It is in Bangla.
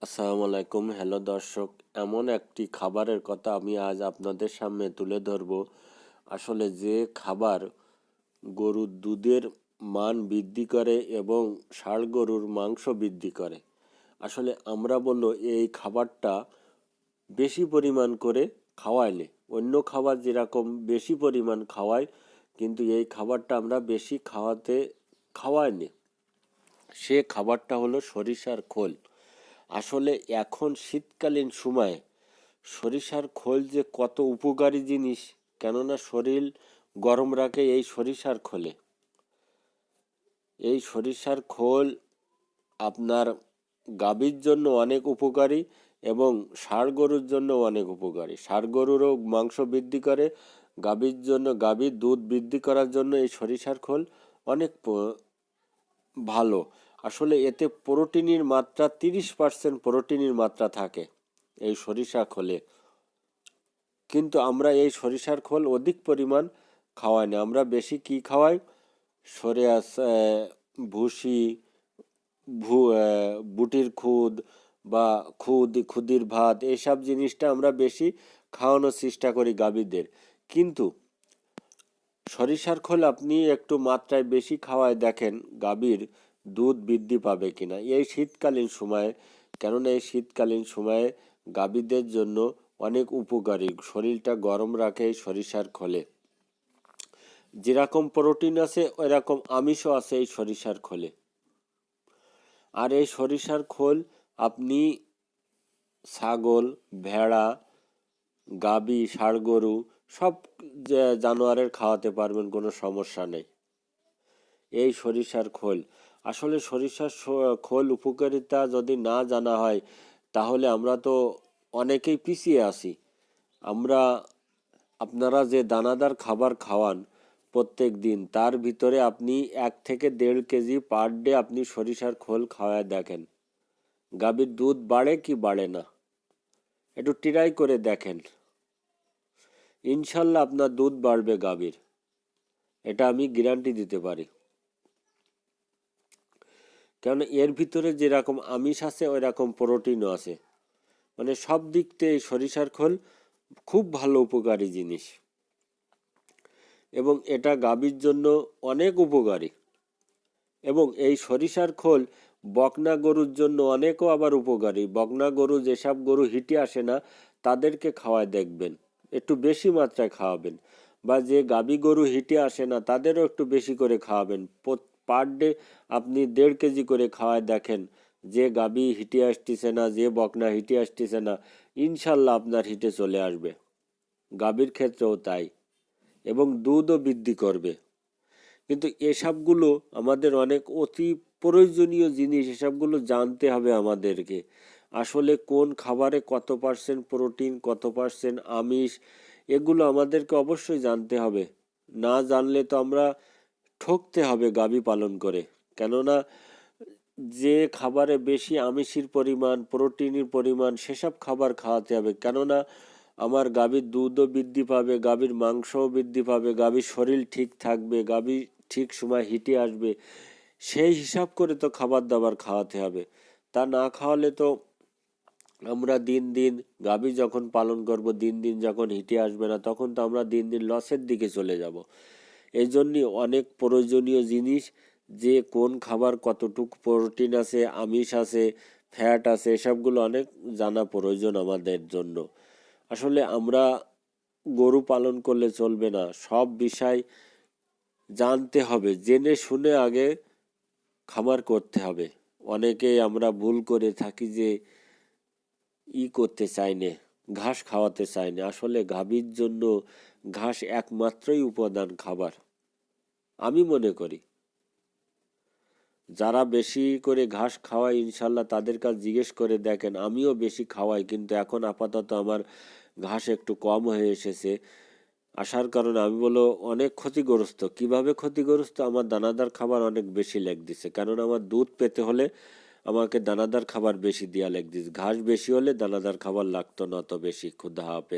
আসসালামু আলাইকুম। হ্যালো দর্শক, এমন একটি খাবারের কথা আমি আজ আপনাদের সামনে তুলে ধরব। আসলে যে খাবার গরুর দুধের মান বৃদ্ধি করে এবং ষাঁড় গরুর মাংস বৃদ্ধি করে। আসলে আমরা বললো এই খাবারটা বেশি পরিমাণ করে খাওয়াইলে, অন্য খাবার যেরকম বেশি পরিমাণ খাওয়ায়, কিন্তু এই খাবারটা আমরা বেশি খাওয়াইনি। সে খাবারটা হলো সরিষার খোল। আসলে এখন শীতকালীন সময়ে সরিষার খোল যে কত উপকারী জিনিস, কেননা শরীর গরম রাখে এই সরিষার খোলে। এই সরিষার খোল আপনার গাভীর জন্য অনেক উপকারী এবং ষাঁড় গরুর জন্য অনেক উপকারী। ষাঁড় গরুরও মাংস বৃদ্ধি করে, গাভীর দুধ বৃদ্ধি করার জন্য এই সরিষার খোল অনেক ভালো। আসলে এতে প্রোটিনের মাত্রা 30% প্রোটিনের মাত্রা থাকে এই সরিষা খোলে। কিন্তু আমরা এই সরিষার খোল অধিক পরিমাণ খাওয়াই না। আমরা বেশি কি খাওয়াই? ভুসি, বুটির খুদ বা খুদির ভাত, এইসব জিনিসটা আমরা বেশি খাওয়ানোর চেষ্টা করি গাভীদের। কিন্তু সরিষার খোল আপনি একটু মাত্রায় বেশি খাওয়ায় দেখেন গাভীর দুধ বৃদ্ধি পাবে কিনা এই শীতকালীন সময়ে। কেননা এই শীতকালীন সময়ে গাভীদের জন্য অনেক উপকারী, শরীরটা গরম রাখে এই সরিষার খোলে। যেরকম প্রোটিন আছে ওইরকম আমিষও আছে এই সরিষার খোলে। আর এই সরিষার খোল আপনি ছাগল, ভেড়া, গাভী, ষাঁড় গরু সব জানোয়ারের খাওয়াতে পারবেন, কোনো সমস্যা নেই এই সরিষার খোল। আসলে সরিষার খোল উপকারিতা যদি না জানা হয় তাহলে আমরা তো অনেকেই পিছিয়ে আছি। আপনারা যে দানাদার খাবার খাওয়ান প্রত্যেক দিন, তার ভিতরে আপনি 1 থেকে 1.5 কেজি পার ডে আপনি সরিষার খোল খাওয়ায় দেখেন, গাভীর দুধ বাড়ে কি বাড়ে না, একটু ট্রাই করে দেখেন। ইনশাল্লাহ আপনার দুধ বাড়বে গাভীর, এটা আমি গ্যারান্টি দিতে পারি। কারণ এর ভিতরে যেরকম আমিষ আছে ওই রকম প্রোটিনও আছে। মানে সব দিক থেকে সরিষার খোল খুব ভালো উপকারী জিনিস এবং এটা গাভীর জন্য অনেক উপকারী। এবং এই সরিষার খোল বকনা গরুর জন্য অনেকও আবার উপকারী। বকনা গরু, যেসব গরু হিটে আসে না তাদেরকে খাওয়ায় দেখবেন, একটু বেশি মাত্রায় খাওয়াবেন। বা যে গাভী গরু হিটে আসে না তাদেরও একটু বেশি করে খাওয়াবেন। পার ডে আপনি 1.5 কেজি করে খাওয়ায় দেখেন, যে গাভী হিটে আসতেছে না, যে বকনা হিটে আসতেছে না, ইনশাল্লাহ আপনার হিটে চলে আসবে। গাভীর ক্ষেত্রেও তাই, এবং দুধও বৃদ্ধি করবে। কিন্তু এসবগুলো আমাদের অনেক অতি প্রয়োজনীয় জিনিস, এসবগুলো জানতে হবে আমাদেরকে। আসলে কোন খাবারে কত পার্সেন্ট প্রোটিন, কত পার্সেন্ট আমিষ, এগুলো আমাদেরকে অবশ্যই জানতে হবে। না জানলে তো আমরা ঠকতে হবে গাভী পালন করে। কেননা যে খাবারে বেশি আমিষের পরিমাণ, প্রোটিনের পরিমাণ, সেসব খাবার খাওয়াতে হবে। কেননা আমার গাভীর দুধও বৃদ্ধি পাবে, গাভীর মাংসও বৃদ্ধি পাবে, গাভীর শরীর ঠিক থাকবে, গাভী ঠিক সময় হিটে আসবে। সেই হিসাব করে তো খাবার দাবার খাওয়াতে হবে। তা না খাওয়ালে তো আমরা দিন দিন গাভী যখন পালন করব, দিন দিন যখন হিটে আসবে না, তখন তো আমরা দিন দিন লসের দিকে চলে যাব। এই জন্যই অনেক প্রয়োজনীয় জিনিস, যে কোন খাবার কতটুকু প্রোটিন আছে, আমিষ আছে, ফ্যাট আছে, এসবগুলো অনেক জানা প্রয়োজন আমাদের জন্য। আসলে আমরা গরু পালন করলে চলবে না, সব বিষয় জানতে হবে, জেনে শুনে আগে খামার করতে হবে। অনেকেই আমরা ভুল করে থাকি যে করতে চাই না, ঘাস খাওয়াতে চাই না। আসলে গাভীর জন্য ঘাস একমাত্রই উপাদান খাবার আমি মনে করি। যারা বেশি করে ঘাস খাওয়ায় ইনশাল্লাহ তাদের কাছে জিজ্ঞেস করে দেখেন, আমিও বেশি খাওয়াই, কিন্তু এখন আপাতত আমার ঘাস একটু কম হয়ে এসেছে। আসার কারণে আমি বলো অনেক ক্ষতিগ্রস্ত। কিভাবে ক্ষতিগ্রস্ত? আমার দানাদার খাবার অনেক বেশি লাগতেছে। কারণ আমার দুধ পেতে হলে আমাকে দানাদার খাবার বেশি দেওয়া লাগতেছে, ঘাস বেশি হলে দানাদার খাবার লাগতো না অত বেশি। খুদা হাফেজ।